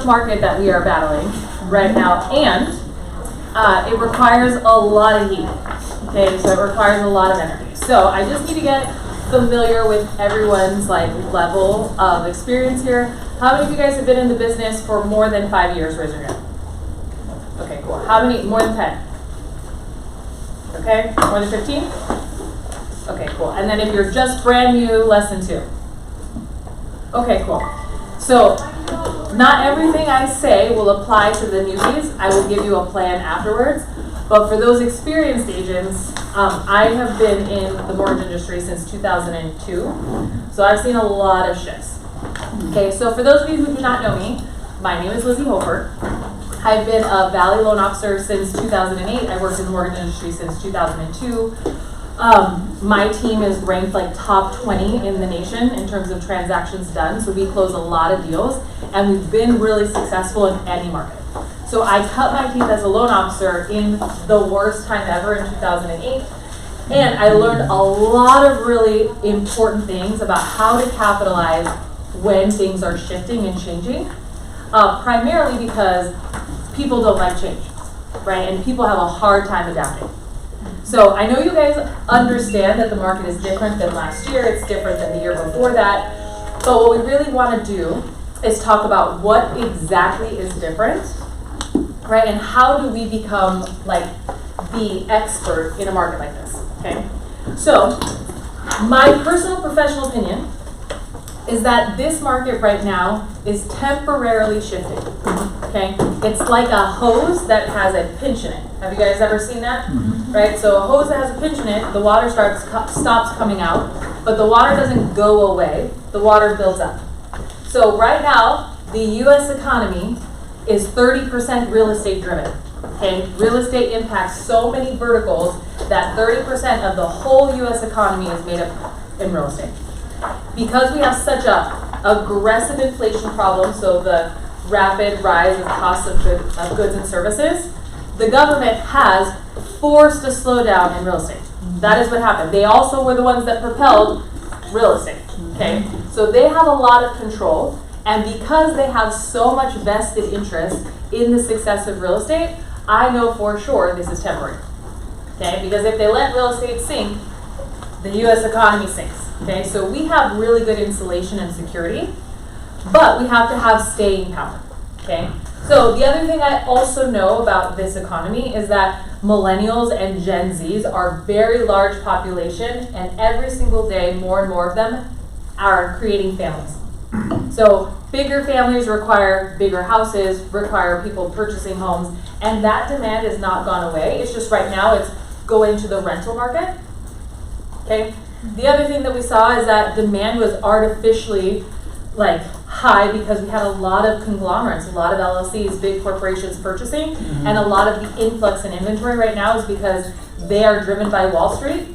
market that we are battling right now, and it requires a lot of heat. Okay, so it requires a lot of energy. So I just need to get familiar with everyone's level of experience here. How many of you guys have been in the business for more than 5 years? Raise your hand. Okay, cool. How many? More than 10? Okay, more than 15? Okay, cool. And then if you're just brand new, less than 2. Okay, cool. So not everything I say will apply to the newbies. I will give you a plan afterwards. But for those experienced agents, I have been in the mortgage industry since 2002. So I've seen a lot of shifts. Okay, so for those of you who do not know me, my name is Lizy Hoeffer. I've been a Valley loan officer since 2008. I worked in the mortgage industry since 2002. My team is ranked top 20 in the nation in terms of transactions done. So we close a lot of deals, and we've been really successful in any market. So I cut my teeth as a loan officer in the worst time ever in 2008. And I learned a lot of really important things about how to capitalize when things are shifting and changing. Primarily because people don't like change, right? And people have a hard time adapting. So I know you guys understand that the market is different than last year. It's different than the year before that. But what we really want to do is talk about what exactly is different, right? And how do we become the expert in a market like this, okay? So my personal professional opinion is that this market right now is temporarily shifting, okay? It's like a hose that has a pinch in it. Have you guys ever seen that? Right, so a hose that has a pinch in it, the water stops coming out, but the water doesn't go away, the water builds up. So right now, the US economy is 30% real estate driven, okay? Real estate impacts so many verticals that 30% of the whole US economy is made up in real estate. Because we have such a aggressive inflation problem, so the rapid rise of costs of goods and services, the government has forced a slowdown in real estate. That is what happened. They also were the ones that propelled real estate, okay? So they have a lot of control, and because they have so much vested interest in the success of real estate, I know for sure this is temporary, okay? Because if they let real estate sink, the US economy sinks. Okay, so we have really good insulation and security, but we have to have staying power, okay? So the other thing I also know about this economy is that millennials and Gen Zs are a very large population, and every single day more and more of them are creating families. So bigger families require bigger houses, require people purchasing homes, and that demand has not gone away. It's just right now it's going to the rental market, okay? The other thing that we saw is that demand was artificially high because we had a lot of conglomerates, a lot of LLCs, big corporations purchasing, and a lot of the influx in inventory right now is because they are driven by Wall Street,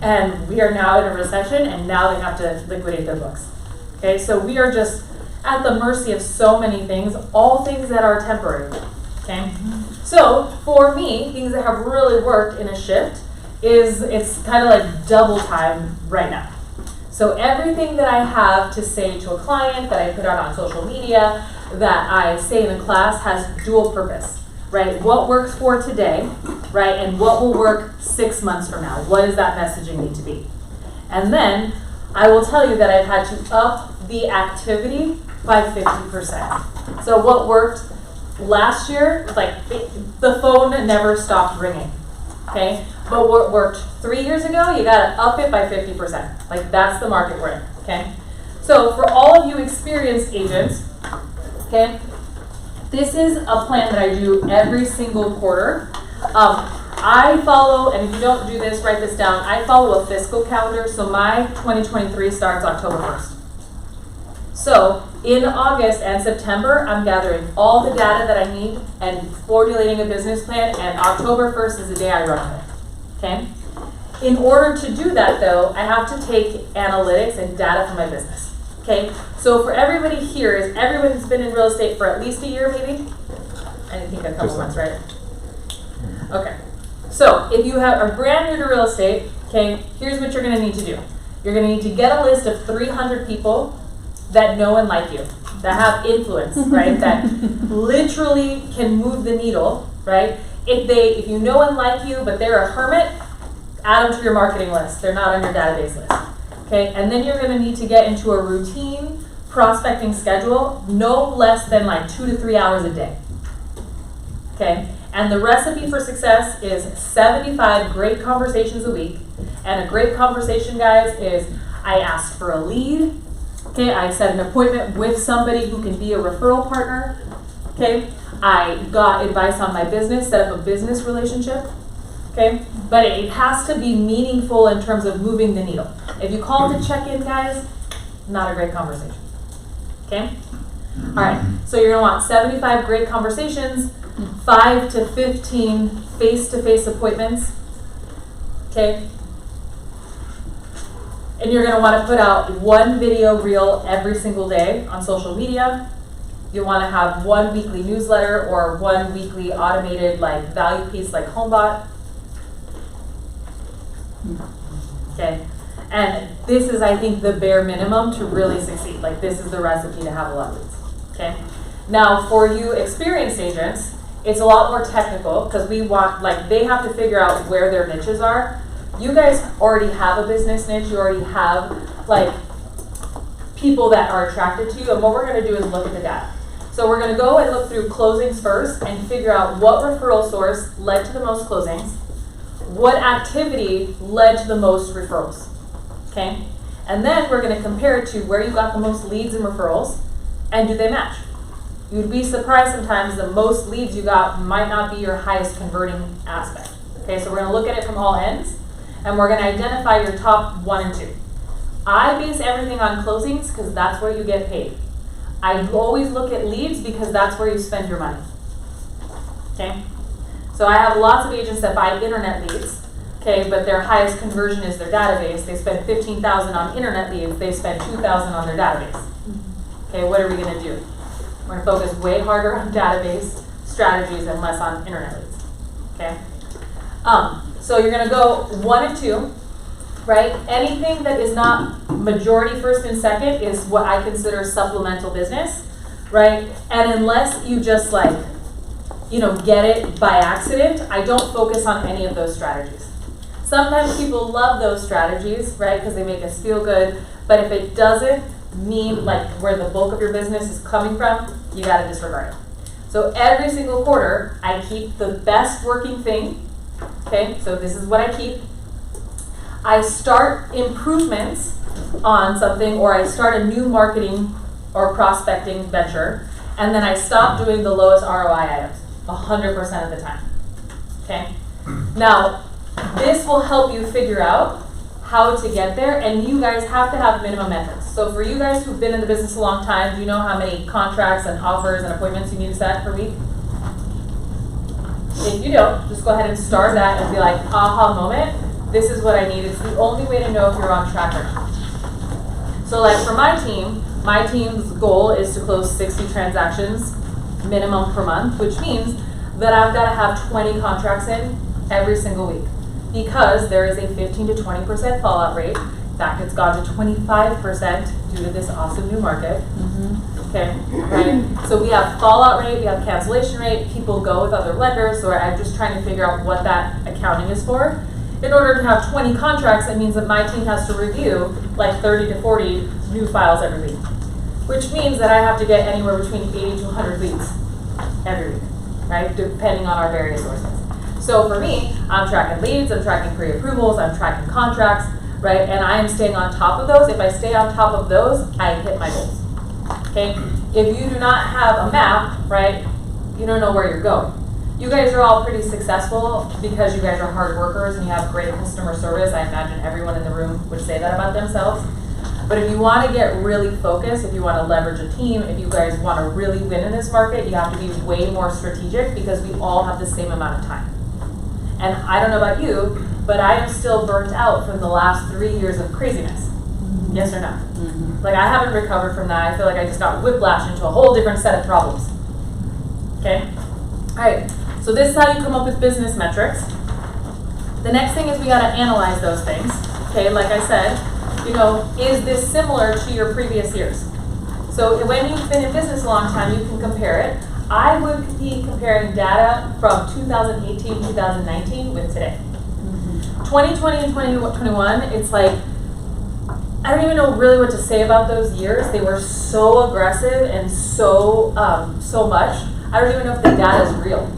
and we are now in a recession, and now they have to liquidate their books. Okay, so we are just at the mercy of so many things, all things that are temporary. Okay, so for me, things that have really worked in a shift is it's kind of like double time right now. So everything that I have to say to a client, that I put out on social media, that I say in a class has dual purpose, right? What works for today, right? And what will work 6 months from now? What does that messaging need to be? And then I will tell you that I've had to up the activity by 50%. So what worked last year, the phone never stopped ringing, okay? But what worked 3 years ago, you gotta up it by 50%. That's the market we're in, okay? So for all of you experienced agents, okay, this is a plan that I do every single quarter. I follow, and if you don't do this, write this down, I follow a fiscal calendar, so my 2023 starts October 1st. So in August and September, I'm gathering all the data that I need and formulating a business plan, and October 1st is the day I run it. Okay? In order to do that, though, I have to take analytics and data from my business. Okay? So for everybody here, is everyone's been in real estate for at least a year, maybe? I think a couple months, right? Okay. So if you are brand new to real estate, okay, here's what you're going to need to do. You're going to need to get a list of 300 people that know and like you, that have influence, right? That literally can move the needle, right? If you know and like you, but they're a hermit, add them to your marketing list. They're not on your database list. Okay, and then you're gonna need to get into a routine prospecting schedule, no less than like 2 to 3 hours a day. Okay, and the recipe for success is 75 great conversations a week. And a great conversation, guys, is I asked for a lead. Okay, I set an appointment with somebody who can be a referral partner. Okay, I got advice on my business, set up a business relationship. Okay, but it has to be meaningful in terms of moving the needle. If you call to check in, guys, not a great conversation. Okay? All right, so you're gonna want 75 great conversations, 5 to 15 face-to-face appointments. Okay? And you're gonna wanna put out 1 video reel every single day on social media. You wanna have 1 weekly newsletter or 1 weekly automated like value piece like HomeBot. Okay, and this is, I think, the bare minimum to really succeed. Like, this is the recipe to have a lot of leads. Okay, now for you experienced agents, it's a lot more technical because we want, like, they have to figure out where their niches are. You guys already have a business niche. You already have like people that are attracted to you, and what we're going to do is look at the data. So we're going to go and look through closings first and figure out what referral source led to the most closings. What activity led to the most referrals, okay? And then we're gonna compare it to where you got the most leads and referrals, and do they match? You'd be surprised sometimes the most leads you got might not be your highest converting aspect. Okay, so we're gonna look at it from all ends, and we're gonna identify your top 1 and 2. I base everything on closings because that's where you get paid. I always look at leads because that's where you spend your money, okay? So I have lots of agents that buy internet leads, okay, but their highest conversion is their database. They spend $15,000 on internet leads, they spend $2,000 on their database. Okay, what are we gonna do? We're gonna focus way harder on database strategies and less on internet leads, okay? So you're gonna go 1 and 2, right? Anything that is not majority first and second is what I consider supplemental business, right? And unless you just like, you know, get it by accident, I don't focus on any of those strategies. Sometimes people love those strategies, right, because they make us feel good, but if it doesn't mean like where the bulk of your business is coming from, you gotta disregard it. So every single quarter, I keep the best working thing, okay, so this is what I keep. I start improvements on something, or I start a new marketing or prospecting venture, and then I stop doing the lowest ROI items. 100% of the time, okay? Now, this will help you figure out how to get there, and you guys have to have minimum metrics. So for you guys who've been in the business a long time, do you know how many contracts and offers and appointments you need to set per week? If you don't, just go ahead and start that and be like, aha moment, this is what I need. It's the only way to know if you're on track or not. So like for my team's goal is to close 60 transactions minimum per month, which means that I've got to have 20 contracts in every single week because there is a 15 to 20% fallout rate. In fact, it's gone to 25% due to this awesome new market. Okay, right? So we have fallout rate, we have cancellation rate, people go with other lenders, so I'm just trying to figure out what that accounting is for. In order to have 20 contracts, that means that my team has to review like 30 to 40 new files every week, which means that I have to get anywhere between 80 to 100 leads every week, right? Depending on our various sources. So for me, I'm tracking leads, I'm tracking pre-approvals, I'm tracking contracts, right? And I am staying on top of those. If I stay on top of those, I hit my goals, okay? If you do not have a map, right, you don't know where you're going. You guys are all pretty successful because you guys are hard workers and you have great customer service. I imagine everyone in the room would say that about themselves. But if you want to get really focused, if you want to leverage a team, if you guys want to really win in this market, you have to be way more strategic because we all have the same amount of time. And I don't know about you, but I am still burnt out from the last 3 years of craziness. Yes or no? Mm-hmm. Like I haven't recovered from that. I feel like I just got whiplash into a whole different set of problems. Okay? All right. So this is how you come up with business metrics. The next thing is we got to analyze those things. Okay, like I said, you know, is this similar to your previous years? So when you've been in business a long time, you can compare it. I would be comparing data from 2018, 2019 with today. 2020 and 2021, it's like, I don't even know really what to say about those years. They were so aggressive and so much. I don't even know if the data is real.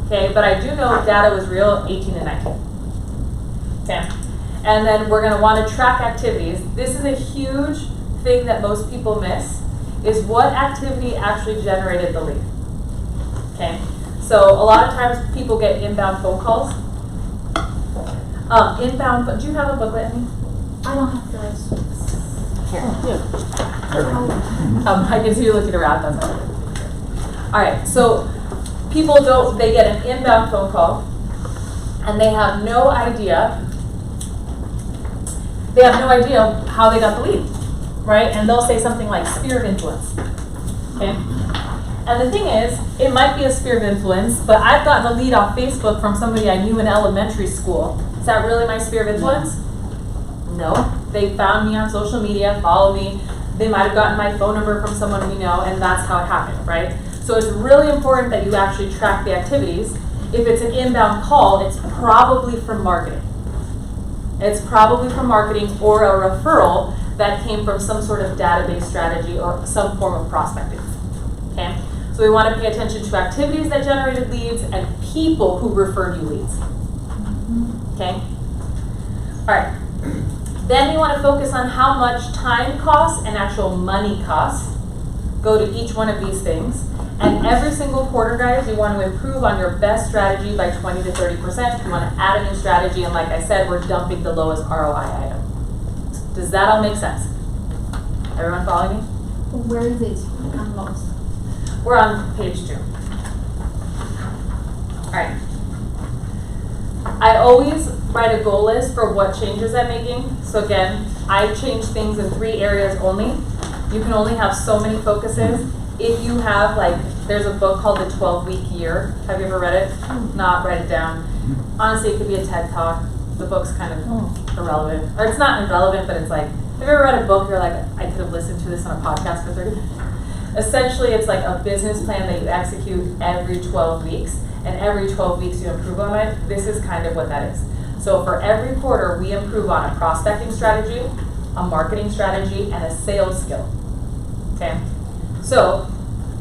Okay, but I do know data was real 18 and 19. Okay, and then we're going to want to track activities. This is a huge thing that most people miss, is what activity actually generated the lead. Okay, so a lot of times people get inbound phone calls. Do you have a booklet, Amy? I don't have those. Here. I can see you looking around. That's all. All right. So people they get an inbound phone call, and they have no idea. They have no idea how they got the lead, right? And they'll say something like sphere of influence. Okay. And the thing is, it might be a sphere of influence, but I've gotten a lead off Facebook from somebody I knew in elementary school. Is that really my sphere of influence? No. They found me on social media, follow me. They might have gotten my phone number from someone we know, and that's how it happened, right? So it's really important that you actually track the activities. If it's an inbound call, it's probably from marketing. It's probably from marketing or a referral that came from some sort of database strategy or some form of prospecting. Okay? So we want to pay attention to activities that generated leads and people who referred you leads. Okay? All right. Then we want to focus on how much time costs and actual money costs go to each one of these things. And every single quarter, guys, you want to improve on your best strategy by 20 to 30%. You want to add a new strategy, and like I said, we're dumping the lowest ROI item. Does that all make sense? Everyone following me? Where is it? I'm lost. We're on page 2. All right. I always write a goal list for what changes I'm making. So again, I change things in 3 areas only. You can only have so many focuses. If you have, there's a book called The 12-Week Year. Have you ever read it? Not, write it down. Honestly, it could be a TED Talk. The book's kind of irrelevant. Or it's not irrelevant, but it's like, have you ever read a book you're like, I could have listened to this on a podcast for 30 minutes? Essentially, it's like a business plan that you execute every 12 weeks. And every 12 weeks you improve on it. This is kind of what that is. So for every quarter, we improve on a prospecting strategy, a marketing strategy, and a sales skill. Okay? So,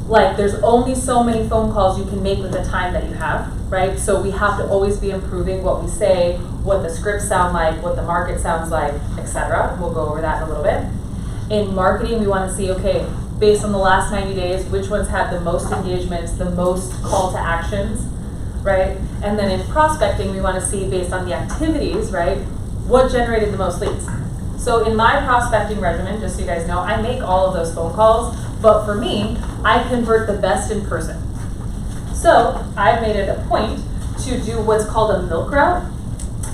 there's only so many phone calls you can make with the time that you have, right? So we have to always be improving what we say, what the scripts sound like, what the market sounds like, etc. We'll go over that in a little bit. In marketing, we want to see, okay, based on the last 90 days, which ones had the most engagements, the most call to actions, right? And then in prospecting, we want to see based on the activities, right, what generated the most leads. So in my prospecting regimen, just so you guys know, I make all of those phone calls, but for me, I convert the best in person. So I've made it a point to do what's called a milk route.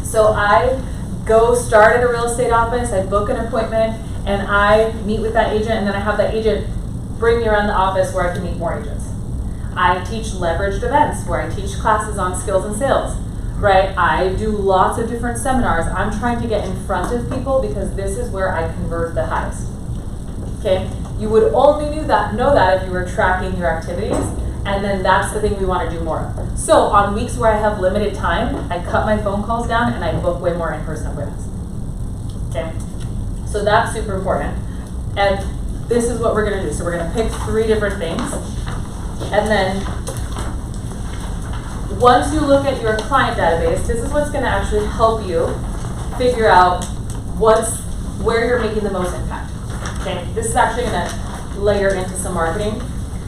So I go start at a real estate office, I book an appointment, and I meet with that agent, and then I have that agent bring me around the office where I can meet more agents. I teach leveraged events where I teach classes on skills and sales, right? I do lots of different seminars. I'm trying to get in front of people because this is where I convert the highest. Okay? You would only know that if you were tracking your activities, and then that's the thing we want to do more of. So on weeks where I have limited time, I cut my phone calls down and I book way more in-person appointments. Okay? So that's super important. And this is what we're going to do. So we're going to pick 3 different things. And then once you look at your client database, this is what's going to actually help you figure out where you're making the most impact. Okay, this is actually going to layer into some marketing.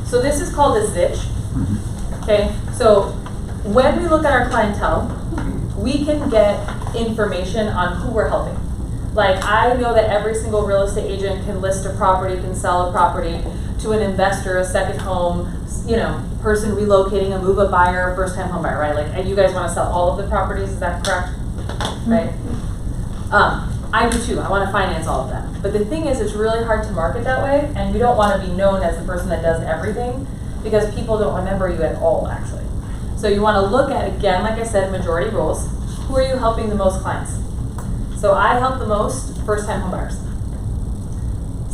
So this is called a zitch. Okay, so when we look at our clientele, we can get information on who we're helping. I know that every single real estate agent can list a property, can sell a property to an investor, a second home, person relocating, a move-up buyer, first-time home buyer, right? And you guys want to sell all of the properties, is that correct? Right? I do too. I want to finance all of them. But the thing is, it's really hard to market that way, and we don't want to be known as the person that does everything because people don't remember you at all, actually. So you want to look at, again, like I said, majority rules. Who are you helping the most clients? So I help the most first-time home buyers.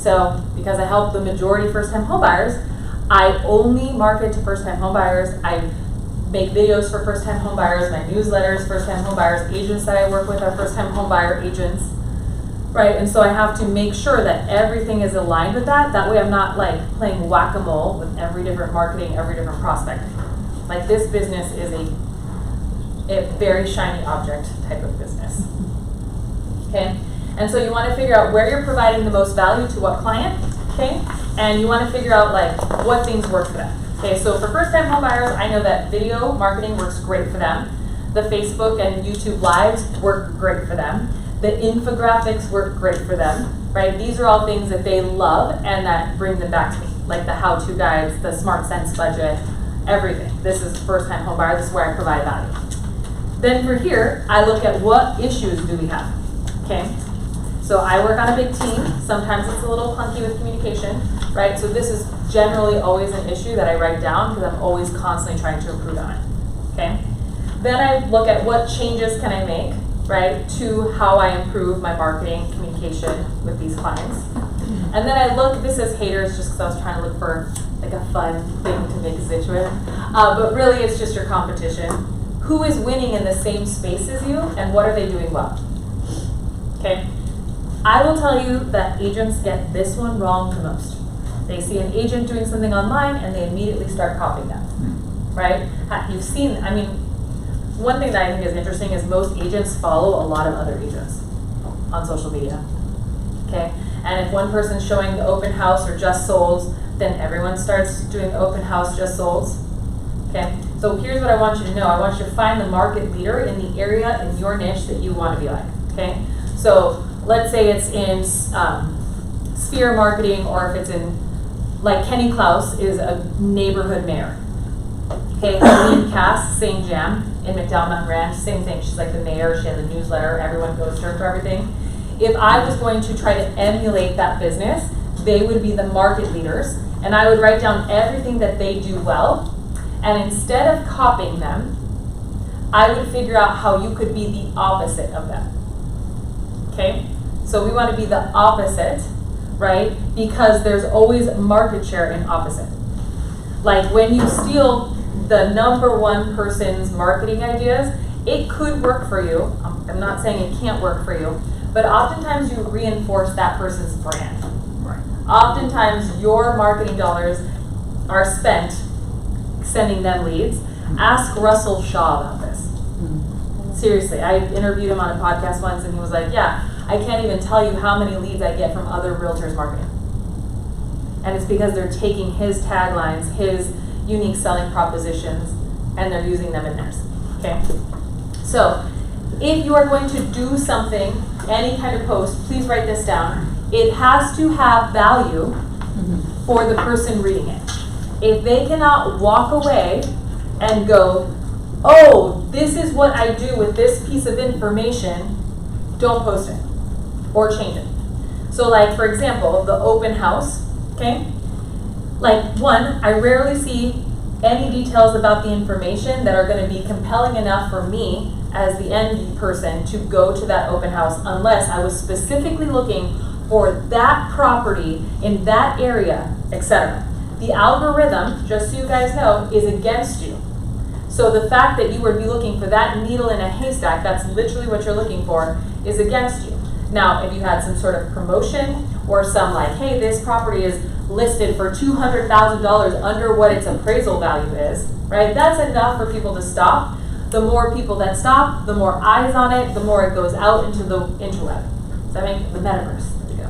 So because I help the majority first-time homebuyers, I only market to first-time homebuyers. I make videos for first-time homebuyers, my newsletters, first-time homebuyers, agents that I work with are first-time homebuyer agents, right? And so I have to make sure that everything is aligned with that. That way I'm not like playing whack-a-mole with every different marketing, every different prospect. Like this business is a very shiny object type of business, okay? And so you want to figure out where you're providing the most value to what client, okay? And you want to figure out like what things work for them. Okay, so for first-time homebuyers, I know that video marketing works great for them. The Facebook and YouTube Lives work great for them. The infographics work great for them, right? These are all things that they love and that bring them back to me, like the how-to guides, the Smart Sense budget, everything. This is first-time homebuyer. This is where I provide value. Then for here, I look at what issues do we have, okay? So I work on a big team. Sometimes it's a little clunky with communication, right? So this is generally always an issue that I write down because I'm always constantly trying to improve on it, okay? Then I look at what changes can I make, right, to how I improve my marketing communication with these clients. And then I look, this is haters just because I was trying to look for like a fun thing to make a stitch with. But really it's just your competition. Who is winning in the same space as you and what are they doing well? Okay. I will tell you that agents get this one wrong the most. They see an agent doing something online and they immediately start copying that, right? You've seen, I mean, one thing that I think is interesting is most agents follow a lot of other agents on social media, okay? And if one person's showing the open house or just solds, then everyone starts doing the open house just solds, okay? So here's what I want you to know. I want you to find the market leader in the area in your niche that you want to be like, okay? So let's say it's in sphere marketing, or if it's in, like Kenny Klaus is a neighborhood mayor. Okay, Eileen Cass, same jam, in McDowell Mountain Ranch, same thing. She's like the mayor, she has a newsletter, everyone goes to her for everything. If I was going to try to emulate that business, they would be the market leaders, and I would write down everything that they do well, and instead of copying them, I would figure out how you could be the opposite of them. Okay? So we want to be the opposite, right? Because there's always market share in opposite. Like when you steal the number one person's marketing ideas, it could work for you. I'm not saying it can't work for you, but oftentimes you reinforce that person's brand. Right. Oftentimes your marketing dollars are spent sending them leads. Ask Russell Shaw about this. Seriously, I interviewed him on a podcast once and he was like, yeah, I can't even tell you how many leads I get from other realtors marketing. And it's because they're taking his taglines, his unique selling propositions, and they're using them in theirs, okay? So, if you are going to do something, any kind of post, please write this down. It has to have value for the person reading it. If they cannot walk away and go, oh, this is what I do with this piece of information, don't post it or change it. So like, for example, the open house, okay? Like one, I rarely see any details about the information that are going to be compelling enough for me as the end person to go to that open house unless I was specifically looking for that property in that area, etc. The algorithm, just so you guys know, is against you. So the fact that you would be looking for that needle in a haystack, that's literally what you're looking for, is against you. Now, if you had some sort of promotion or some like, hey, this property is listed for $200,000 under what its appraisal value is, right? That's enough for people to stop. The more people that stop, the more eyes on it, the more it goes out into the interweb. Does that make the metaverse? There you go.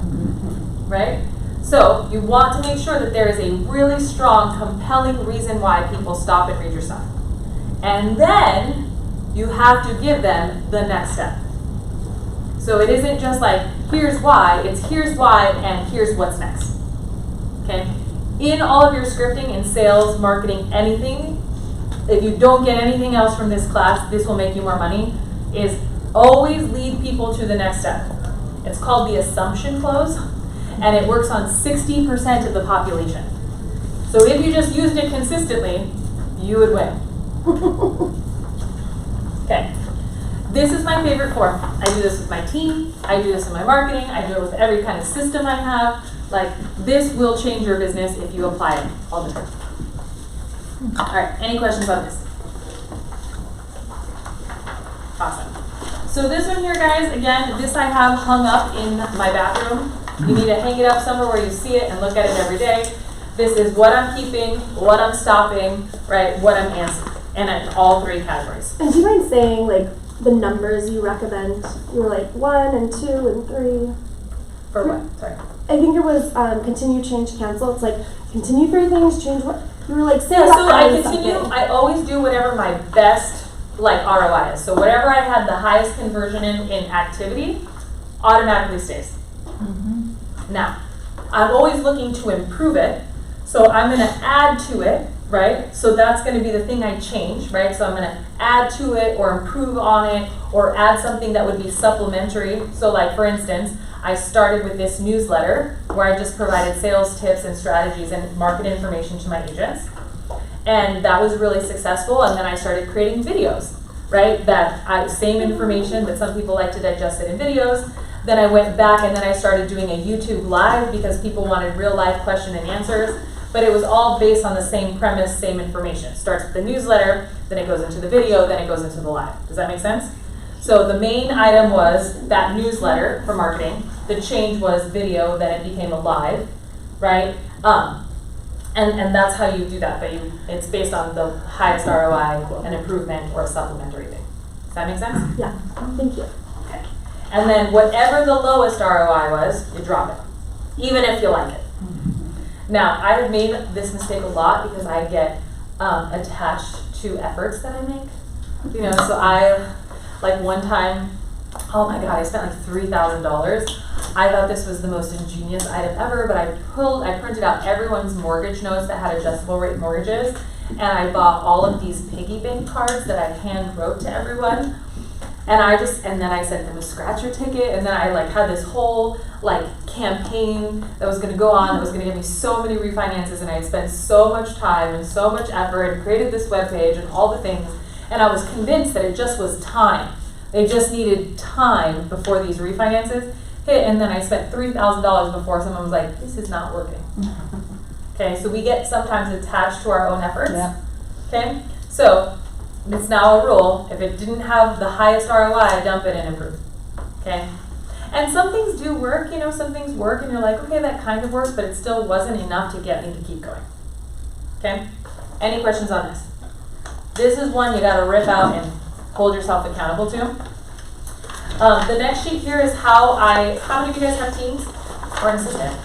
Right? So you want to make sure that there is a really strong, compelling reason why people stop and read your stuff. And then you have to give them the next step. So it isn't just like, here's why, it's here's why and here's what's next. Okay? In all of your scripting in sales, marketing, anything, if you don't get anything else from this class, this will make you more money, is always lead people to the next step. It's called the assumption close, and it works on 60% of the population. So if you just used it consistently, you would win. Okay. This is my favorite form. I do this with my team. I do this in my marketing. I do it with every kind of system I have, Like, this will change your business if you apply it all the time. All right, any questions on this? Awesome. So this one here, guys, again, this I have hung up in my bathroom. You need to hang it up somewhere where you see it and look at it every day. This is what I'm keeping, what I'm stopping, right, what I'm answering, and in all 3 categories. And do you mind saying, like, the numbers you recommend? You were like 1 and 2 and 3. For what? Sorry. I think it was continue, change, cancel. It's like continue 3 things, change what you were like. Say Yeah, so I something. continue. I always do whatever my best ROI is. So whatever I had the highest conversion in activity, automatically stays. Now, I'm always looking to improve it. So I'm going to add to it, right? So that's going to be the thing I change, right? So I'm going to add to it or improve on it or add something that would be supplementary. So like, for instance, I started with this newsletter where I just provided sales tips and strategies and market information to my agents. And that was really successful. And then I started creating videos, right? Same information, but some people like to digest it in videos. Then I went back and then I started doing a YouTube live because people wanted real life question and answers. But it was all based on the same premise, same information. It starts with the newsletter, then it goes into the video, then it goes into the live. Does that make sense? So the main item was that newsletter for marketing. The change was video, then it became a live, right? And that's how you do that, but it's based on the highest ROI, an improvement, or a supplementary thing. Does that make sense? Yeah, thank you. Okay. And then whatever the lowest ROI was, you drop it, even if you like it. Now, I have made this mistake a lot because I get attached to efforts that I make. You know, so one time, oh my God, I spent like $3,000. I thought this was the most ingenious item ever, but I printed out everyone's mortgage notes that had adjustable rate mortgages, and I bought all of these piggy bank cards that I hand wrote to everyone. And then I sent them a scratcher ticket, and then I had this whole campaign that was gonna go on, that was gonna give me so many refinances, and I had spent so much time and so much effort and created this webpage and all the things, and I was convinced that it just was time. They just needed time before these refinances hit, and then I spent $3,000 before someone was like, this is not working. Okay, so we get sometimes attached to our own efforts. Yeah. Okay, so it's now a rule. If it didn't have the highest ROI, dump it and improve. Okay? And some things do work, some things work and you're like, okay, that kind of works, but it still wasn't enough to get me to keep going. Okay? Any questions on this? This is one you gotta rip out and hold yourself accountable to. The next sheet here is how many of you guys have teams or an assistant?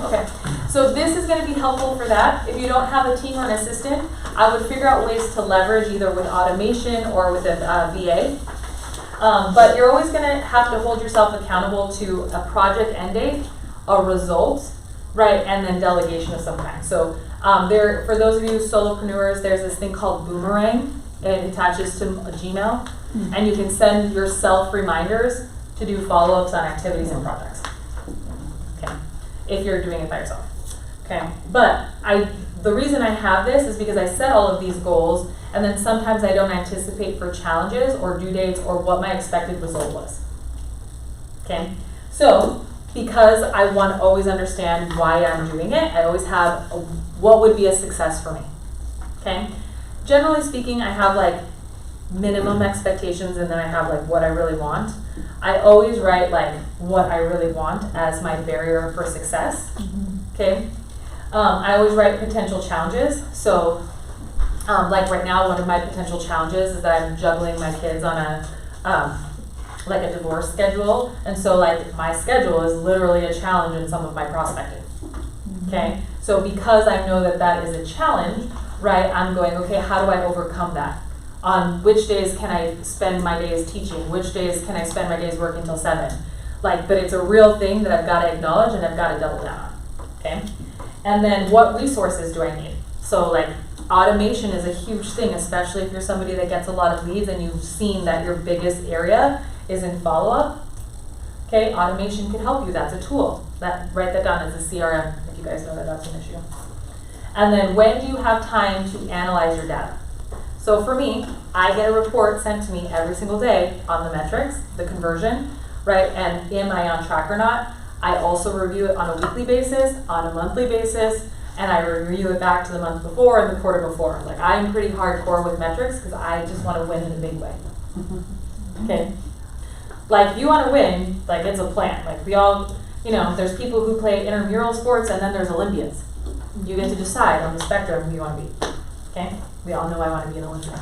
Okay. So this is going to be helpful for that. If you don't have a team or an assistant, I would figure out ways to leverage either with automation or with a VA. But you're always going to have to hold yourself accountable to a project end date, a result, right, and then delegation of some kind. So for those of you solopreneurs, there's this thing called Boomerang. It attaches to Gmail, and you can send yourself reminders to do follow-ups on activities and projects. Okay, if you're doing it by yourself. Okay, but the reason I have this is because I set all of these goals, and then sometimes I don't anticipate for challenges or due dates or what my expected result was. Okay, so because I want to always understand why I'm doing it, I always have what would be a success for me. Okay. Generally speaking, I have minimum expectations, and then I have what I really want. I always write what I really want as my barrier for success. Okay. I always write potential challenges. So right now, one of my potential challenges is that I'm juggling my kids on a divorce schedule. And so my schedule is literally a challenge in some of my prospecting. Okay. So because I know that that is a challenge, right, I'm going, okay, how do I overcome that? On which days can I spend my days teaching? Which days can I spend my days working till 7? But it's a real thing that I've got to acknowledge and I've got to double down on, okay? And then what resources do I need? So automation is a huge thing, especially if you're somebody that gets a lot of leads and you've seen that your biggest area is in follow-up. Okay, automation can help you. That's a tool. Write that down as a CRM if you guys know that that's an issue. And then when do you have time to analyze your data? So for me, I get a report sent to me every single day on the metrics, the conversion, right? And am I on track or not? I also review it on a weekly basis, on a monthly basis, and I review it back to the month before and the quarter before. Like, I'm pretty hardcore with metrics because I just want to win in a big way. Okay? Like, if you want to win, like, it's a plan. Like, we all, you know, there's people who play intramural sports and then there's Olympians. You get to decide on the spectrum who you want to be. Okay? We all know I want to be an Olympian.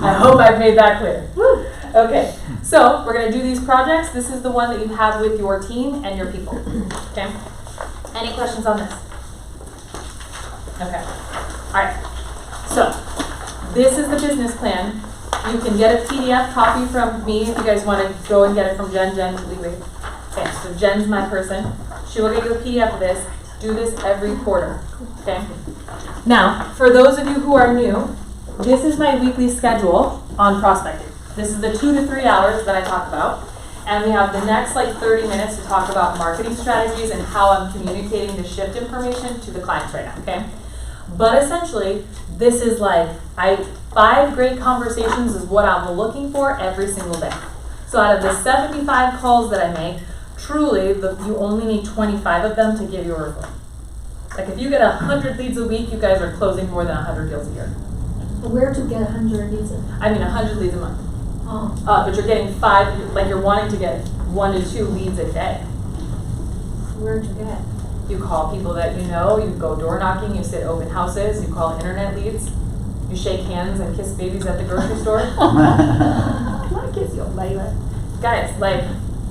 I hope I've made that clear. Okay, so we're going to do these projects. This is the one that you have with your team and your people. Okay? Any questions on this? Okay. All right. So this is the business plan. You can get a PDF copy from me if you guys want to go and get it from Jen. Jen, Lizy. Okay, so Jen's my person. She will get you a PDF of this. Do this every quarter. Okay? Now, for those of you who are new, this is my weekly schedule on prospecting. This is the 2 to 3 hours that I talk about. And we have the next like 30 minutes to talk about marketing strategies and how I'm communicating the shift information to the clients right now, okay? But essentially, this is like, 5 great conversations is what I'm looking for every single day. So out of the 75 calls that I make, truly, you only need 25 of them to give you a referral. Like if you get 100 leads a week, you guys are closing more than 100 deals a year. Where to get 100 leads? I mean 100 leads a month. Oh. But you're getting 5, like you're wanting to get 1 to 2 leads a day. Where to get? You call people that you know, you go door knocking, you sit open houses, you call internet leads, you shake hands and kiss babies at the grocery store. I kiss you, baby. Guys, like,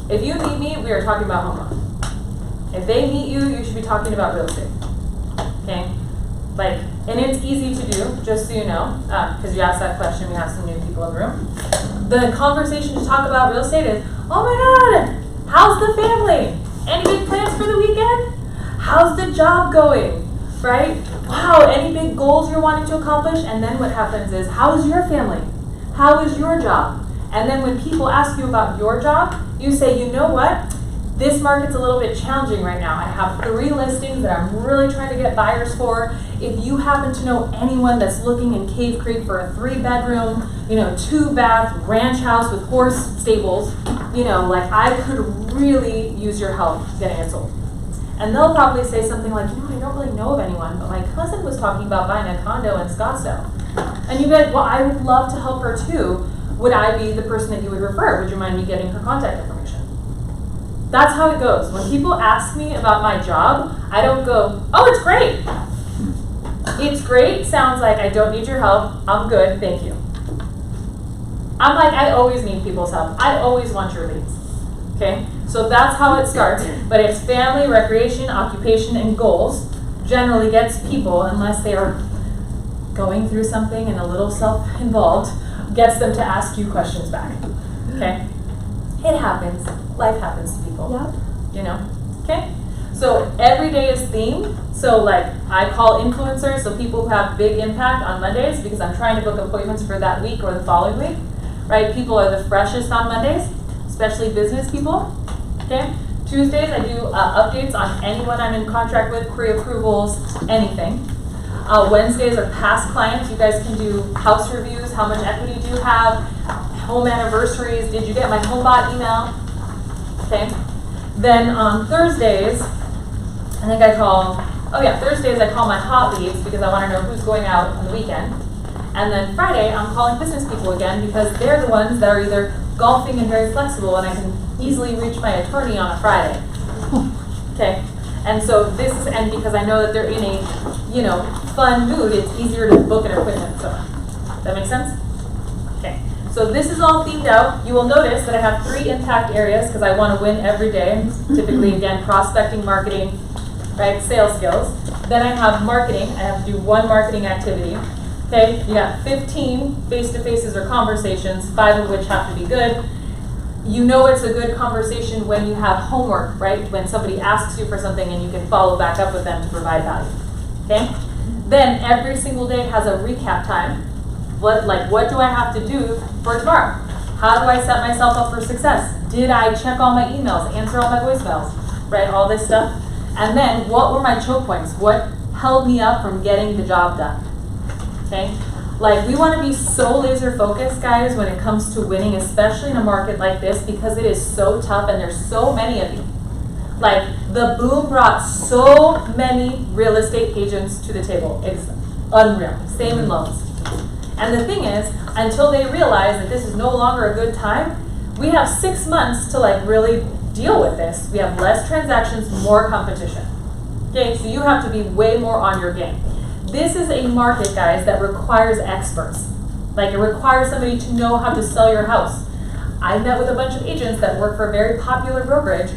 if you meet me, we are talking about home loan. If they meet you, you should be talking about real estate. Okay? Like, and it's easy to do, just so you know, because you asked that question, we have some new people in the room. The conversation to talk about real estate is, oh my God, how's the family? Any big plans for the weekend? How's the job going? Right? Wow, any big goals you're wanting to accomplish? And then what happens is, how is your family? How is your job? And then when people ask you about your job, you say, you know what? This market's a little bit challenging right now. I have 3 listings that I'm really trying to get buyers for. If you happen to know anyone that's looking in Cave Creek for a 3-bedroom, 2-bath ranch house with horse stables, like I could really use your help getting it sold. And they'll probably say something like, I don't really know of anyone, but my cousin was talking about buying a condo in Scottsdale. And you bet, well, I would love to help her too. Would I be the person that you would refer? Would you mind me getting her contact information? That's how it goes. When people ask me about my job, I don't go, oh, it's great. It's great sounds like I don't need your help. I'm good, thank you. I'm like, I always need people's help. I always want your leads. Okay? So that's how it starts. But it's family, recreation, occupation, and goals generally gets people, unless they are going through something and a little self-involved, gets them to ask you questions back. Okay? It happens. Life happens to people. Yeah. Okay? So every day is themed. So like I call influencers, so people who have big impact on Mondays, because I'm trying to book appointments for that week or the following week. Right? People are the freshest on Mondays, especially business people. Okay? Tuesdays I do updates on anyone I'm in contract with, pre-approvals, anything. Wednesdays are past clients. You guys can do house reviews. How much equity do you have? Home anniversaries. Did you get my HomeBot email? Okay. Then on Thursdays, Thursdays I call my hot leads because I want to know who's going out on the weekend. And then Friday, I'm calling business people again because they're the ones that are either golfing and very flexible and I can easily reach my attorney on a Friday. Okay. And so this is, and because I know that they're in a, fun mood, it's easier to book an appointment. So, does that make sense? Okay. So this is all themed out. You will notice that I have 3 impact areas because I want to win every day. Typically, again, prospecting, marketing, right, sales skills. Then I have marketing. I have to do 1 marketing activity. Okay, you got 15 face-to-faces or conversations, 5 of which have to be good. You know it's a good conversation when you have homework, right? When somebody asks you for something and you can follow back up with them to provide value. Okay? Then every single day has a recap time. What do I have to do for tomorrow? How do I set myself up for success? Did I check all my emails, answer all my voicemails, right? All this stuff. And then what were my choke points? What held me up from getting the job done? Okay? Like, we want to be so laser focused, guys, when it comes to winning, especially in a market like this, because it is so tough and there's so many of you. Like, the boom brought so many real estate agents to the table. It's unreal. Same in loans. And the thing is, until they realize that this is no longer a good time, we have 6 months to like really deal with this. We have less transactions, more competition. Okay, so you have to be way more on your game. This is a market, guys, that requires experts. Like, it requires somebody to know how to sell your house. I met with a bunch of agents that work for a very popular brokerage,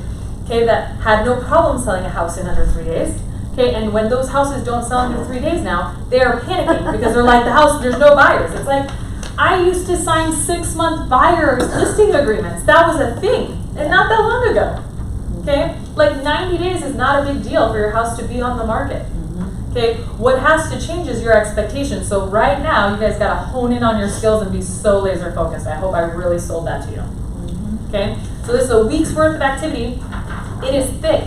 okay, that had no problem selling a house in under 3 days. Okay, and when those houses don't sell under 3 days now, they are panicking because they're like, the house, there's no buyers. It's like, I used to sign 6-month buyers listing agreements. That was a thing, and not that long ago. Okay, like 90 days is not a big deal for your house to be on the market. Okay, what has to change is your expectations. So right now, you guys gotta hone in on your skills and be so laser focused. I hope I really sold that to you. Okay, so this is a week's worth of activity. It is thick,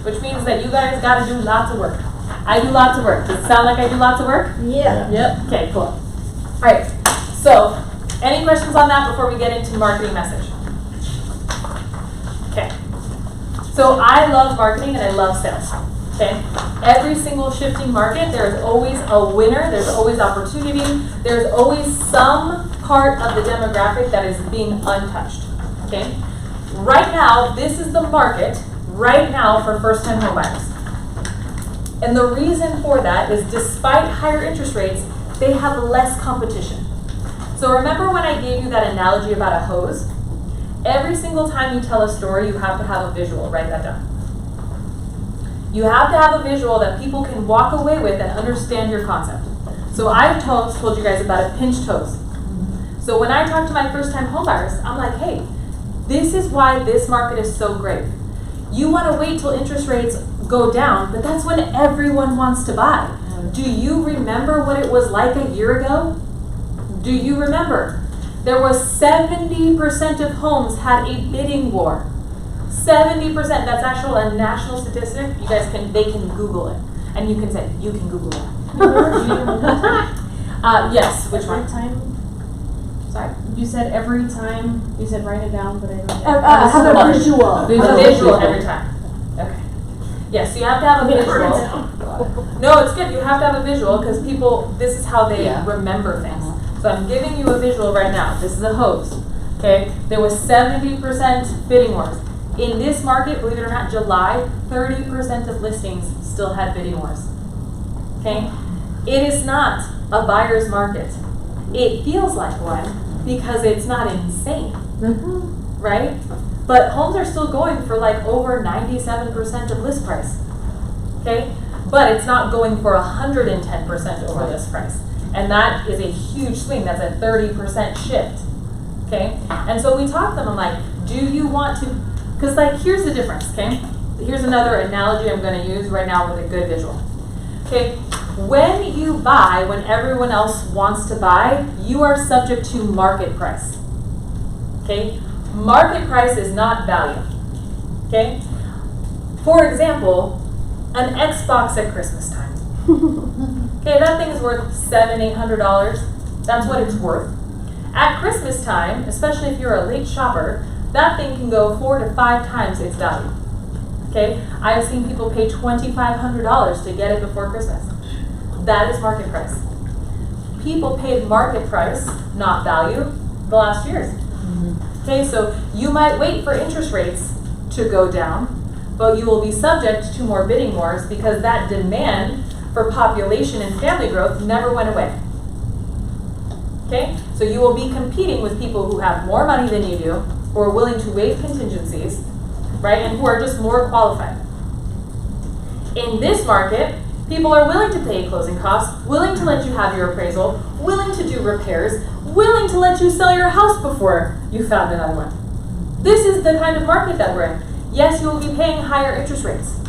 which means that you guys gotta do lots of work. I do lots of work. Does it sound like I do lots of work? Yeah. Yep. Okay, cool. All right, so any questions on that before we get into marketing message? Okay, so I love marketing and I love sales. Okay, every single shifting market, there's always a winner, there's always opportunity, there's always some part of the demographic that is being untouched. Okay, right now, this is the market right now for first-time home buyers. And the reason for that is despite higher interest rates, they have less competition. So remember when I gave you that analogy about a hose? Every single time you tell a story, you have to have a visual. Write that down. You have to have a visual that people can walk away with and understand your concept. So I've told you guys about a pinched hose. So when I talk to my first-time homebuyers, I'm like, hey, this is why this market is so great. You want to wait till interest rates go down, but that's when everyone wants to buy. Do you remember what it was like a year ago? Do you remember? There was 70% of homes had a bidding war. 70%, that's actual a national statistic. You guys they can Google it. And you can say, you can Google it. Yes, which one? Every time, Sorry? you said every time, you said write it down, but I don't. Have a visual. A visual every time. Okay. Yes, so you have to have a visual. No, it's good. You have to have a visual because people, this is how they remember things. So I'm giving you a visual right now. This is a hose. Okay? There was 70% bidding wars. In this market, believe it or not, July, 30% of listings still had bidding wars. Okay? It is not a buyer's market. It feels like one because it's not insane. Right? But homes are still going for like over 97% of list price. Okay? But it's not going for 110% over list price. And that is a huge swing. That's a 30% shift. Okay? And so we talk to them, I'm like, do you want to, because like, here's the difference, okay? Here's another analogy I'm going to use right now with a good visual. Okay? When you buy, when everyone else wants to buy, you are subject to market price. Okay? Market price is not value. Okay? For example, an Xbox at Christmas time. Okay, that thing is worth $700-800. That's what it's worth. At Christmas time, especially if you're a late shopper, that thing can go 4 to 5 times its value. Okay? I've seen people pay $2,500 to get it before Christmas. That is market price. People paid market price, not value, the last years. Okay, so you might wait for interest rates to go down, but you will be subject to more bidding wars because that demand for population and family growth never went away. Okay, so you will be competing with people who have more money than you do, who are willing to waive contingencies, right, and who are just more qualified. In this market, people are willing to pay closing costs, willing to let you have your appraisal, willing to do repairs, willing to let you sell your house before you found another one. This is the kind of market that we're in. Yes, you will be paying higher interest rates,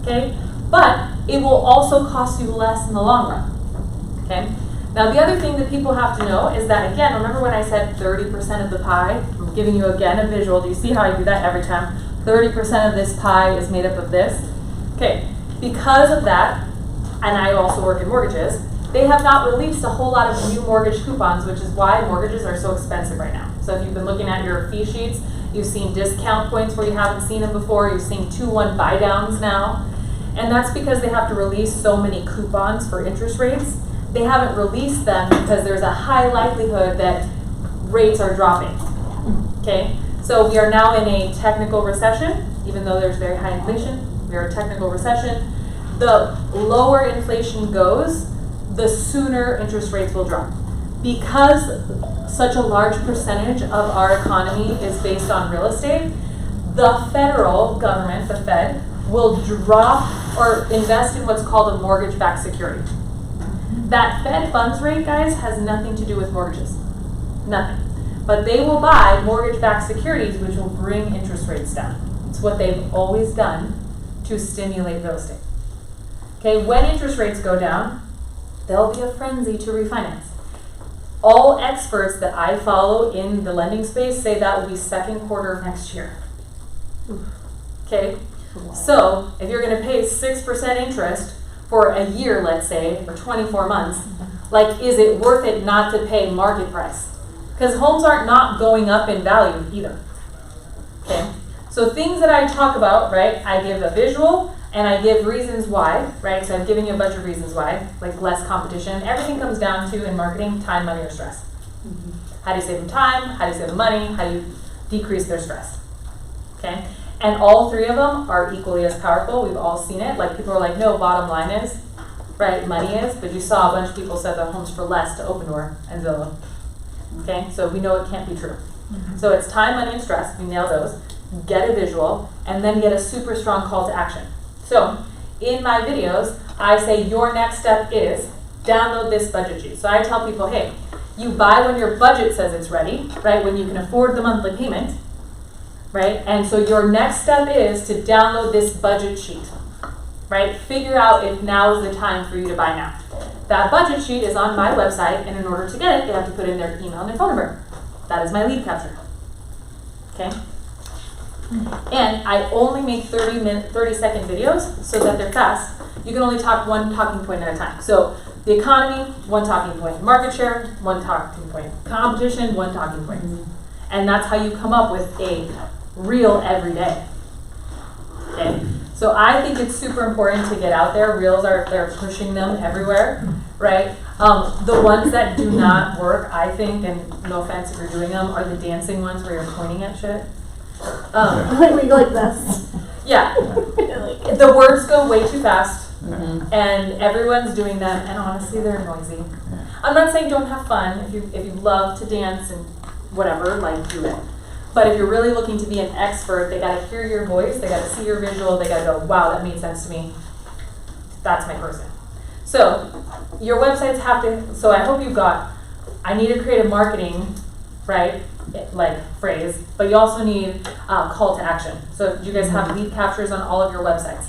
okay? But it will also cost you less in the long run, okay? Now, the other thing that people have to know is that, again, remember when I said 30% of the pie? I'm giving you, again, a visual. Do you see how I do that every time? 30% of this pie is made up of this. Okay, because of that, and I also work in mortgages, they have not released a whole lot of new mortgage coupons, which is why mortgages are so expensive right now. So if you've been looking at your fee sheets, you've seen discount points where you haven't seen them before, you've seen 2-1 buy downs now. And that's because they have to release so many coupons for interest rates. They haven't released them because there's a high likelihood that rates are dropping. Okay, so we are now in a technical recession, even though there's very high inflation, we are a technical recession. The lower inflation goes, the sooner interest rates will drop. Because such a large percentage of our economy is based on real estate, the federal government, the Fed, will drop or invest in what's called a mortgage-backed security. That Fed funds rate, guys, has nothing to do with mortgages. Nothing. But they will buy mortgage-backed securities, which will bring interest rates down. It's what they've always done to stimulate real estate. Okay, when interest rates go down, there'll be a frenzy to refinance. All experts that I follow in the lending space say that will be second quarter of next year. Okay, so if you're going to pay 6% interest for a year, let's say, for 24 months, like, is it worth it not to pay market price? Because homes aren't not going up in value either. Okay, so things that I talk about, right, I give a visual and I give reasons why, right? So I'm giving you a bunch of reasons why, like less competition. Everything comes down to, in marketing, time, money, or stress. How do you save them time? How do you save them money? How do you decrease their stress? Okay, and all three of them are equally as powerful. We've all seen it. Like, people are like, no, bottom line is, right, money is, but you saw a bunch of people sell their homes for less to Open Door and Zillow. Okay, so we know it can't be true. So it's time, money, and stress. We nail those. Get a visual, and then get a super strong call to action. So in my videos, I say your next step is download this budget sheet. So I tell people, hey, you buy when your budget says it's ready, right? When you can afford the monthly payment, right? And so your next step is to download this budget sheet, right? Figure out if now is the time for you to buy now. That budget sheet is on my website, and in order to get it, they have to put in their email and their phone number. That is my lead capture. Okay? And I only make 30-second videos so that they're fast. You can only talk one talking point at a time. So the economy, one talking point. Market share, one talking point. Competition, one talking point. And that's how you come up with a reel every day. Okay? So I think it's super important to get out there. Reels they're pushing them everywhere, right? The ones that do not work, I think, and no offense if you're doing them, are the dancing ones where you're pointing at shit. Like we go like this. Yeah. The words go way too fast, and everyone's doing them, and honestly, they're noisy. I'm not saying don't have fun. If you love to dance and whatever, like, do it. But if you're really looking to be an expert, they gotta hear your voice, they gotta see your visual, they gotta go, wow, that made sense to me. That's my person. So your websites have to. So I hope you've got. I need to create a marketing, right? Like phrase, but you also need call to action. So do you guys have lead captures on all of your websites?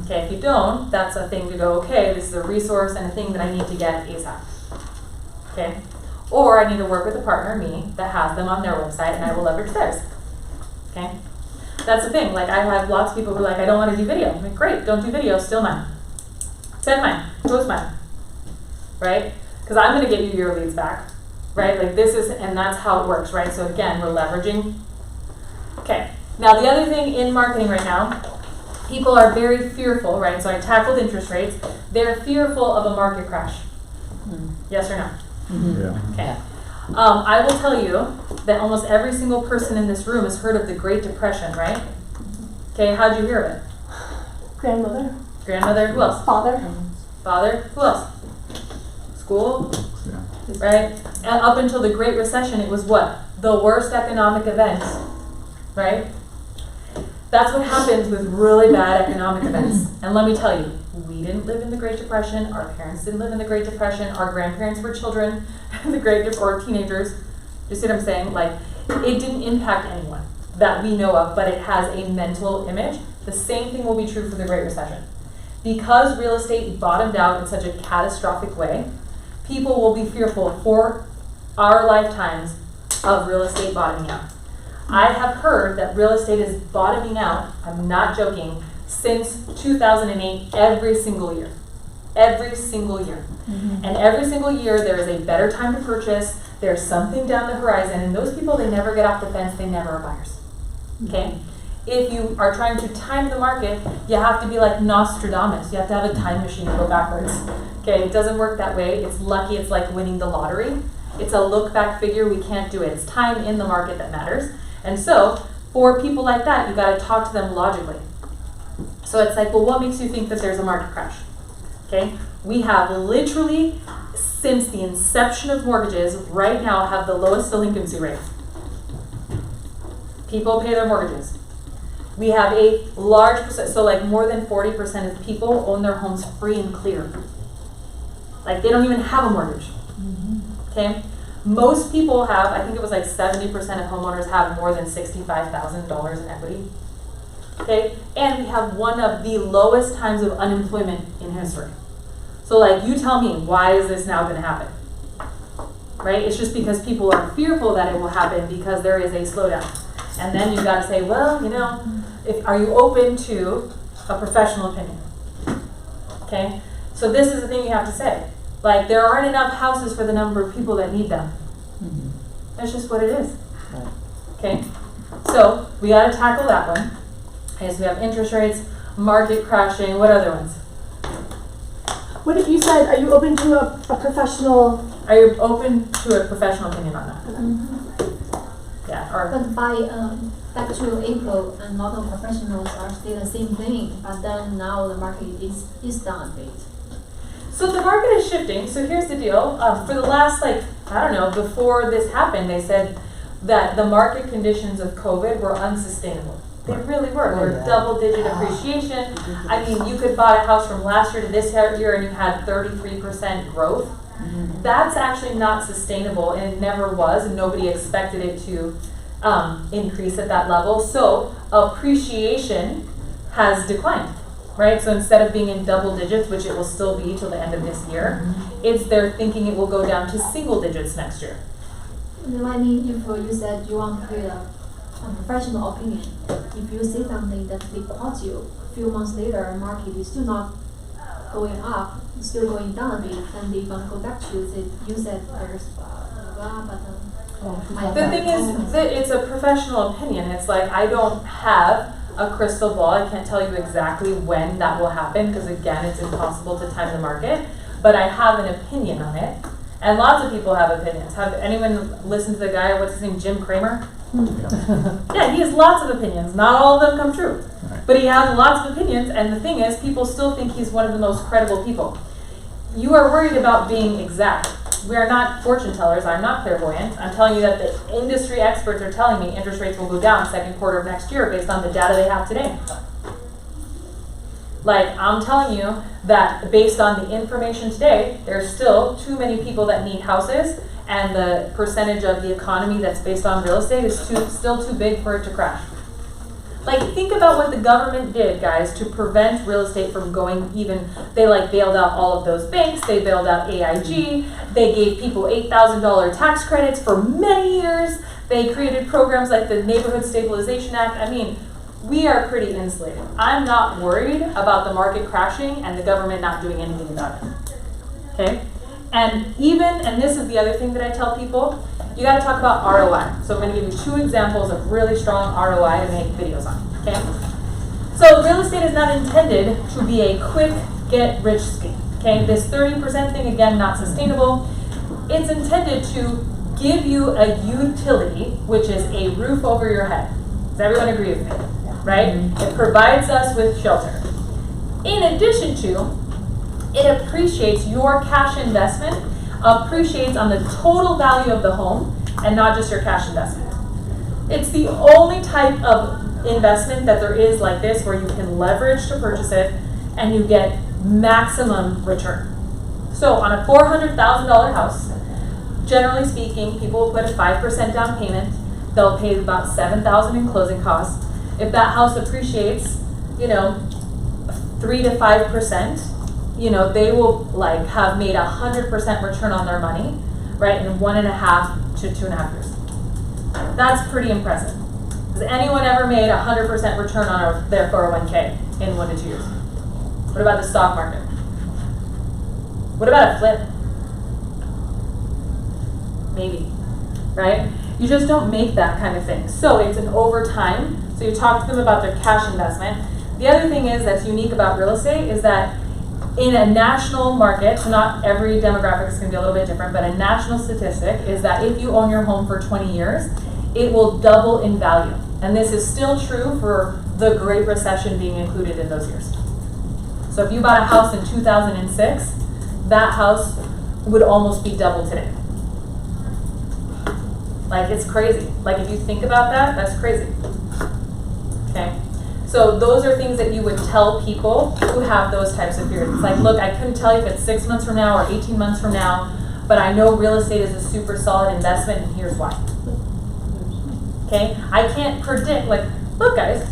Okay, if you don't, that's a thing to go, okay, this is a resource and a thing that I need to get ASAP. Okay, or I need to work with a partner, me, that has them on their website, and I will leverage theirs. Okay, that's the thing. Like, I have lots of people who are like, I don't want to do video. I'm like, great, don't do video, steal mine. Send mine, post mine, right? Because I'm going to get you your leads back. Right, like this is, and that's how it works, right? So again, we're leveraging. Okay, now the other thing in marketing right now, people are very fearful, right? So I tackled interest rates. They're fearful of a market crash. Yes or no? Yeah. Okay. I will tell you that almost every single person in this room has heard of the Great Depression, right? Okay, how'd you hear of it? Grandmother. Grandmother, who else? Father. Father, who else? School, Yeah. right? And up until the Great Recession, it was what? The worst economic event, right? That's what happens with really bad economic events. And let me tell you, we didn't live in the Great Depression. Our parents didn't live in the Great Depression. Our grandparents were children in the Great Depression, or teenagers. You see what I'm saying? Like, it didn't impact anyone that we know of, but it has a mental image. The same thing will be true for the Great Recession. Because real estate bottomed out in such a catastrophic way, people will be fearful for our lifetimes of real estate bottoming out. I have heard that real estate is bottoming out, I'm not joking, since 2008 every single year. every single year. And every single year there is a better time to purchase, there's something down the horizon, and those people, they never get off the fence, they never are buyers. Okay? If you are trying to time the market, you have to be like Nostradamus. You have to have a time machine to go backwards. Okay, it doesn't work that way. It's lucky, it's like winning the lottery. It's a look back figure, we can't do it. It's time in the market that matters. And so, for people like that, you gotta talk to them logically. So it's like, well, what makes you think that there's a market crash? Okay, we have literally, since the inception of mortgages, right now have the lowest delinquency rate. People pay their mortgages. We have a large percent, so like more than 40% of people own their homes free and clear. Like they don't even have a mortgage. Okay? Most people have, I think it was like 70% of homeowners have more than $65,000 in equity. Okay? And we have one of the lowest times of unemployment in history. So like you tell me, why is this now going to happen? Right? It's just because people are fearful that it will happen because there is a slowdown. And then you've got to say, well, you know, are you open to a professional opinion? Okay? So this is the thing you have to say. Like, there aren't enough houses for the number of people that need them. That's just what it is. Okay? So, we got to tackle that one. Okay, so we have interest rates, market crashing, what other ones? What if you said, are you open to a professional? Are you open to a professional opinion on that? Yeah, or But by back to April, a lot of professionals are saying the same thing, but then now the market is down a bit. so the market is shifting. So here's the deal. For the last, before this happened, they said that the market conditions of COVID were unsustainable. They really were. They were double-digit appreciation. I mean, you could buy a house from last year to this year and you had 33% growth. That's actually not sustainable, and it never was, and nobody expected it to increase at that level. So appreciation has declined, right? So instead of being in double digits, which it will still be till the end of this year, they're thinking it will go down to single digits next year. I mean, if you said you want to get a professional opinion, if you say something that they quote you, a few months later, market is still not going up, it's still going down a bit, then they're gonna go back to you. You said there's blah, but The thing is that it's a professional opinion. It's like, I don't have a crystal ball. I can't tell you exactly when that will happen because, again, it's impossible to time the market. But I have an opinion on it. And lots of people have opinions. Have anyone listened to the guy, what's his name, Jim Cramer? Yeah, he has lots of opinions. Not all of them come true. But he has lots of opinions, and the thing is, people still think he's one of the most credible people. You are worried about being exact. We are not fortune tellers. I'm not clairvoyant. I'm telling you that the industry experts are telling me interest rates will go down second quarter of next year based on the data they have today. Like, I'm telling you that based on the information today, there's still too many people that need houses, and the percentage of the economy that's based on real estate is still too big for it to crash. Like, think about what the government did, guys, to prevent real estate from going even. They bailed out all of those banks. They bailed out AIG. They gave people $8,000 tax credits for many years. They created programs like the Neighborhood Stabilization Act. I mean, we are pretty insulated. I'm not worried about the market crashing and the government not doing anything about it. Okay? And this is the other thing that I tell people, you got to talk about ROI. So I'm going to give you 2 examples of really strong ROI to make videos on. Okay? So real estate is not intended to be a quick get-rich scheme. Okay? This 30% thing, again, not sustainable. It's intended to give you a utility, which is a roof over your head. Does everyone agree with me? Right? It provides us with shelter. In addition to, it appreciates your cash investment, appreciates on the total value of the home and not just your cash investment. It's the only type of investment that there is like this where you can leverage to purchase it and you get maximum return. So on a $400,000 house, generally speaking, people will put a 5% down payment. They'll pay about $7,000 in closing costs. If that house appreciates, 3 to 5%, they will have made 100% return on their money, right, in 1.5 to 2.5 years. That's pretty impressive. Has anyone ever made 100% return on their 401k in 1 to 2 years? What about the stock market? What about a flip? Maybe, right? You just don't make that kind of thing. So it's an over time. So you talk to them about their cash investment. The other thing is that's unique about real estate is that in a national market, so not every demographic is going to be a little bit different, but a national statistic is that if you own your home for 20 years, it will double in value. And this is still true for the Great Recession being included in those years. So if you bought a house in 2006, that house would almost be double today. Like, it's crazy. Like, if you think about that, that's crazy. Okay? So those are things that you would tell people who have those types of fears. It's like, look, I couldn't tell you if it's 6 months from now or 18 months from now, but I know real estate is a super solid investment, and here's why. Okay? I can't predict, like, look, guys,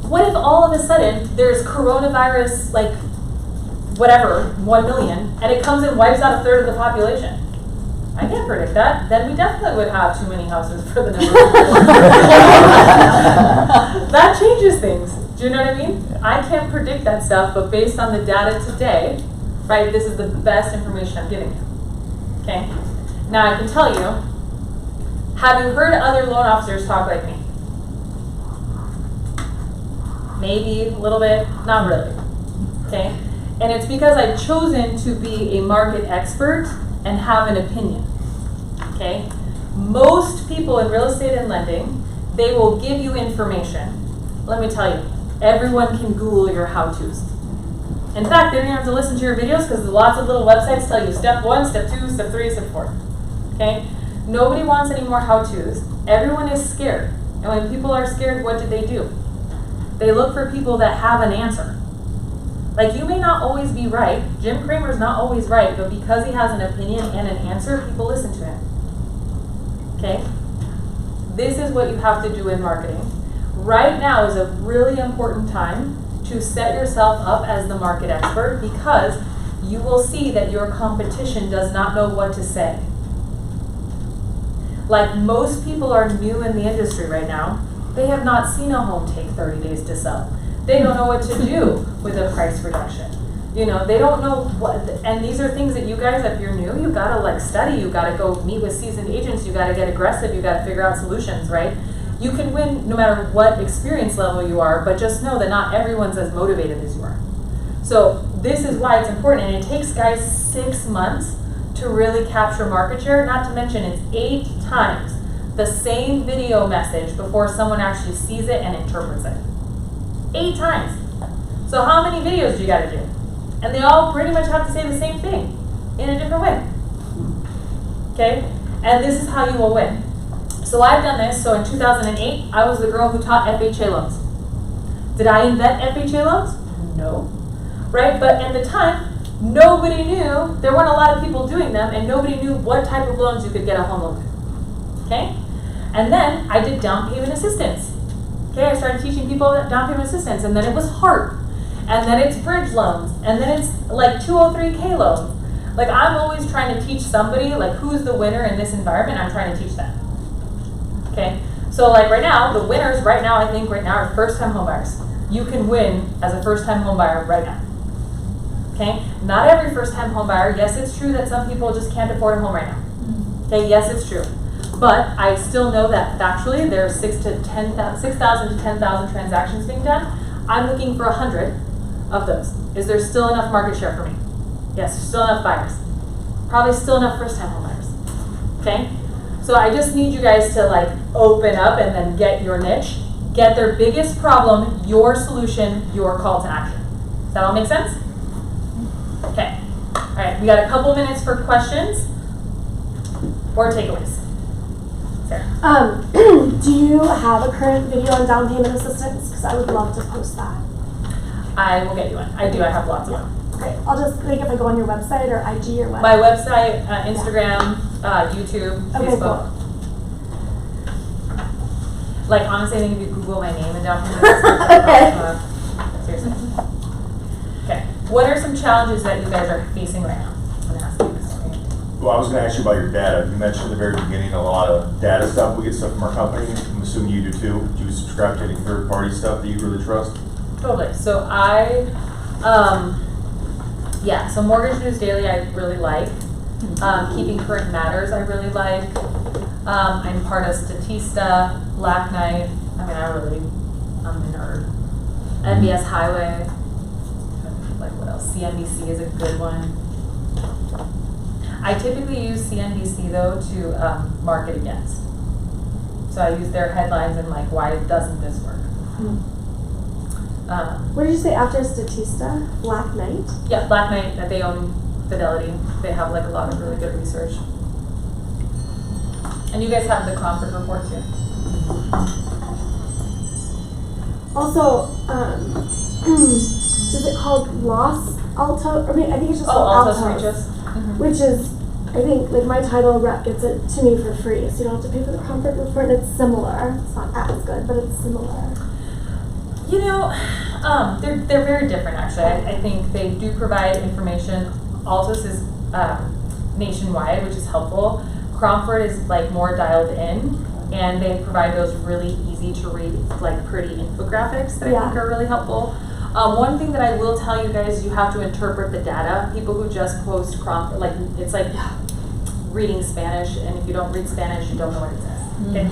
what if all of a sudden there's coronavirus, like, whatever, 1 million, and it comes and wipes out a third of the population? I can't predict that. Then we definitely would have too many houses for the number of people. That changes things. Do you know what I mean? I can't predict that stuff, but based on the data today, right, this is the best information I'm giving you. Okay? Now I can tell you, have you heard other loan officers talk like me? Maybe a little bit, not really. Okay? And it's because I've chosen to be a market expert and have an opinion. Okay? Most people in real estate and lending, they will give you information. Let me tell you, everyone can Google your how-tos. In fact, they don't even have to listen to your videos because lots of little websites tell you step 1, step 2, step 3, step 4. Okay? Nobody wants any more how-tos. Everyone is scared. And when people are scared, what do? They look for people that have an answer. Like, you may not always be right. Jim Cramer's not always right, but because he has an opinion and an answer, people listen to him. Okay? This is what you have to do in marketing. Right now is a really important time to set yourself up as the market expert because you will see that your competition does not know what to say. Like, most people are new in the industry right now. They have not seen a home take 30 days to sell. They don't know what to do with a price reduction. You know, they don't know what, and these are things that you guys, if you're new, you gotta like study, you gotta go meet with seasoned agents, you gotta get aggressive, you gotta figure out solutions, right? You can win no matter what experience level you are, but just know that not everyone's as motivated as you are. So this is why it's important, and it takes guys 6 months to really capture market share, not to mention it's 8 times the same video message before someone actually sees it and interprets it. 8 times. So how many videos do you gotta do? And they all pretty much have to say the same thing in a different way. Okay? And this is how you will win. So I've done this. So in 2008, I was the girl who taught FHA loans. Did I invent FHA loans? No. Right? But at the time, nobody knew, there weren't a lot of people doing them, and nobody knew what type of loans you could get a home loan with. Okay? And then I did down payment assistance. Okay, I started teaching people down payment assistance, and then it was HARP, and then it's bridge loans, and then it's like 203K loans. Like, I'm always trying to teach somebody, like, who's the winner in this environment, I'm trying to teach them. Okay, so like right now, the winners right now, I think right now are first-time homebuyers. You can win as a first-time homebuyer right now. Okay, not every first-time homebuyer. Yes, it's true that some people just can't afford a home right now. Okay, yes, it's true. But I still know that factually there are 6,000 to 10,000 transactions being done. I'm looking for 100 of those. Is there still enough market share for me? Yes, there's still enough buyers. Probably still enough first-time home buyers. Okay? So I just need you guys to like open up and then get your niche. Get their biggest problem, your solution, your call to action. Does that all make sense? Okay. All right, we got a couple minutes for questions or takeaways. Do you have a current video on down payment assistance? Because I would love to post that. I will get you one. I do. I have lots of them. Great. I'll just, like, if I go on your website or IG or what? My website, Instagram, YouTube, Okay, Facebook. Like, honestly, I think if you Google my name and down payment assistance, seriously. Okay. What are some challenges that you guys are facing right now? I'm going to ask you this. Well, I was going to ask you about your data. You mentioned at the very beginning a lot of data stuff. We get stuff from our company. I'm assuming you do too. Do you subscribe to any third-party stuff that you really trust? Totally. So I Yeah, so mortgage news daily I really like. Keeping current matters I really like. I'm part of Statista, Black Knight. I'm a nerd. NBS Highway. Like what else? CNBC is a good one. I typically use CNBC though to market against. So I use their headlines and like, why doesn't this work? What did you say after Statista? Black Knight? Yeah, Black Knight, they own Fidelity. They have like a lot of really good research. And you guys have the Cromford report too. Also, is it called Los Altos? I mean, I think it's just called Altos Altos, Regis. which is, I think, like my title rep gets it to me for free, so you don't have to pay for the Comfort report, and it's similar. It's not as good, but it's similar. You know, they're very different actually. I think they do provide information. Altos is nationwide, which is helpful. Cromford is like more dialed in, and they provide those really easy to read, like pretty infographics that I think are really helpful. One thing that I will tell you guys, you have to interpret the data. People who just post Cromford, like it's like reading Spanish, and if you don't read Spanish, you don't know what it says. Okay?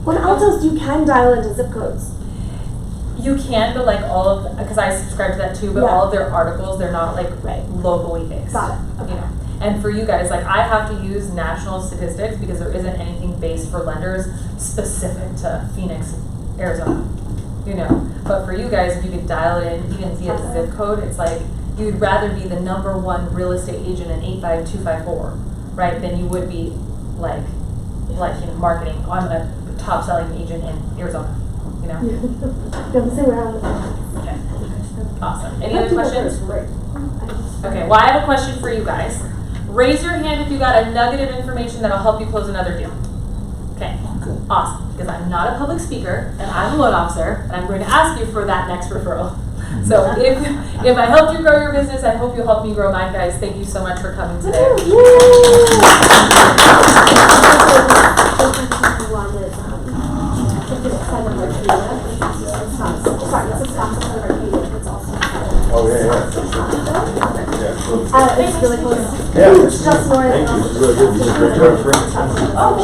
When Altos, you can dial into zip codes. You can, but like all of, because I subscribe to that too, but all of their articles, they're not like locally based. Got it. Okay. You know? And for you guys, like I have to use national statistics because there isn't anything based for lenders specific to Phoenix, Arizona. You know, but for you guys, if you could dial it in even via zip code, it's like you'd rather be the #1 real estate agent in 85254, right? Than you would be like you know, marketing. I'm a top selling agent in Arizona. You know. Don't say where I was. Okay. Awesome. Any other questions? Okay. Well, I have a question for you guys. Raise your hand if you got a nugget of information that'll help you close another deal. Okay. Awesome. Because I'm not a public speaker and I'm a loan officer, and I'm going to ask you for that next referral. So if I helped you grow your business, I hope you'll help me grow mine, guys. Thank you so much for coming today. Oh, yeah. It's really close. Yeah. It's just north. Thank you. This is really good. This is great. Oh,